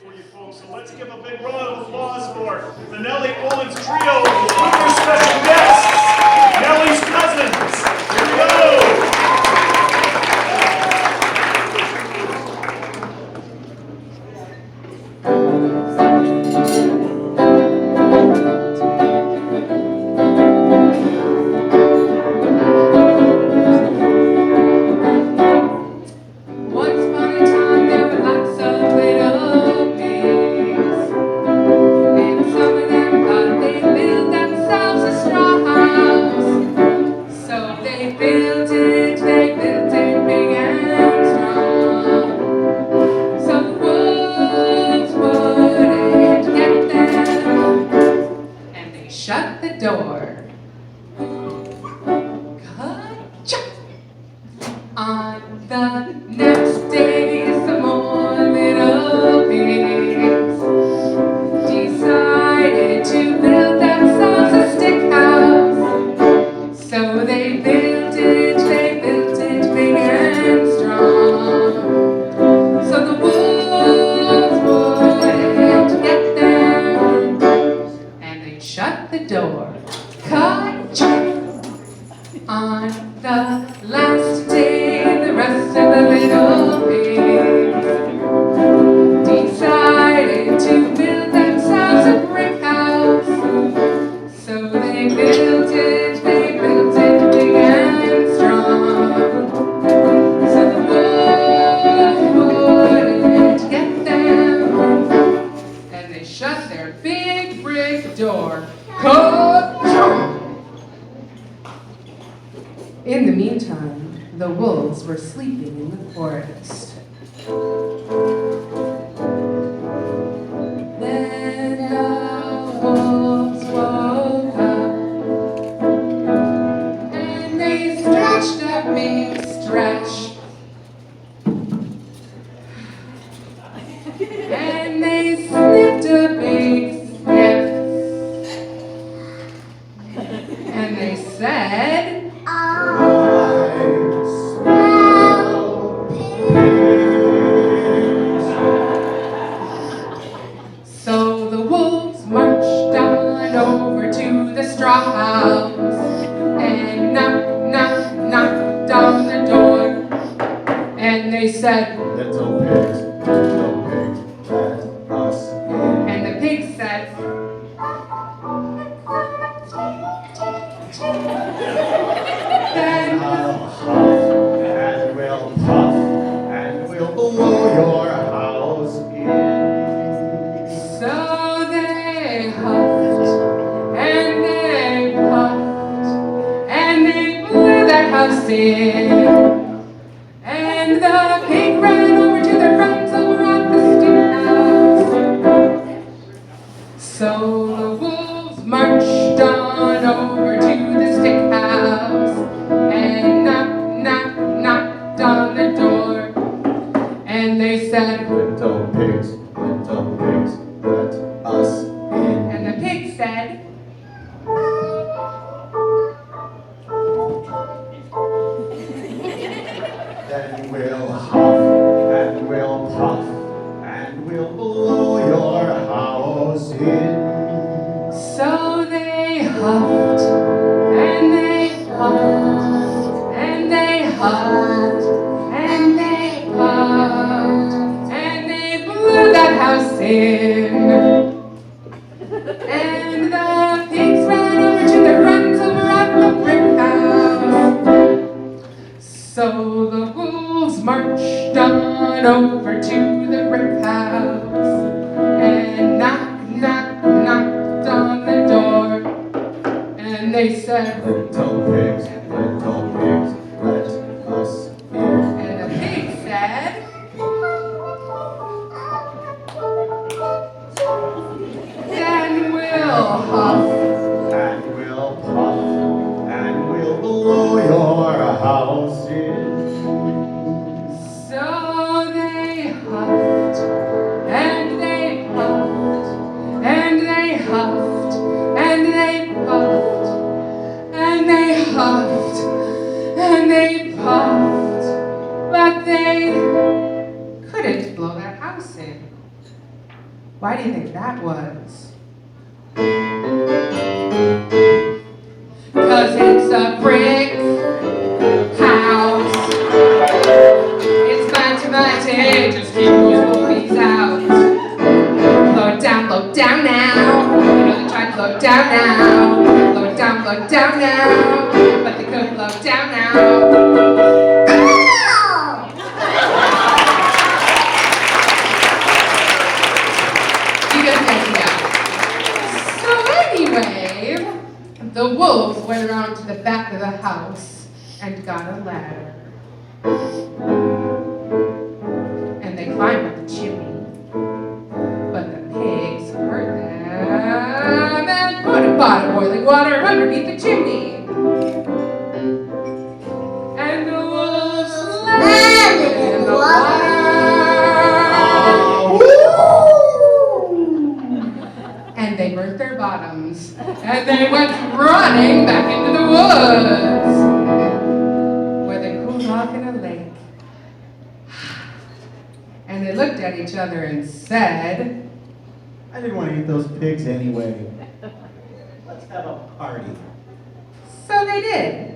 for you folks. So let's give a big round of applause for the Nellie Owens trio with our special guests, Nellie's cousins. Here we go. Shut the door. Ka-cha! On the next day, some more little pigs decided to build themselves a stick house. So they built it big and strong. So the wolves wouldn't get them, and they shut the door. Ka-cha! On the last day, the rest of the little pigs decided to build themselves a brick house. So they built it big and strong. So the wolves wouldn't get them, and they shut their big brick door. Ka-cha! In the meantime, the wolves were sleeping in the forest. Then the wolves woke up, and they stretched a big stretch, and they sniffed a big sniff, and they said, so the wolves marched on over to the straw house and knocked on the door. And they said, Little pigs, let us in. and the pig said, then I'll huff and we'll puff and we'll blow your house in. so they huffed and they puffed and they blew their house in. And the pig ran over to their friends over at the stick house. So the wolves marched on over to the stick house and knocked on the door. And they said, Little pigs, let us in. and the pig said, Then we'll huff and we'll puff and we'll blow your house in. so they huffed and they puffed and they huffed and they puffed and they blew that house in. And the pigs ran over to their friends over at the brick house. So the wolves marched on over to the brick house and knocked on the door. And they said, Little pigs, let us in. and the pig said, then we'll huff And we'll puff and we'll blow your house in. So they huffed and they puffed and they huffed and they puffed and they huffed and they puffed, but they couldn't blow that house in. Why do you think that was? 'Cause it's a brick house. It's mathematic, just keep those movies out. Low down now. You know they tried to low down now. Low down now. But they couldn't low down now. Anyway, the wolves went around to the back of the house and got a ladder. And they climbed up the chimney. But the pigs heard them and put a pot of boiling water underneath the chimney. And the wolves landed in the water. And they burnt their bottoms, and they went running back into the woods, where they cooled off in a lake. And they looked at each other and said, I didn't want to eat those pigs anyway. Let's have a party. So they did.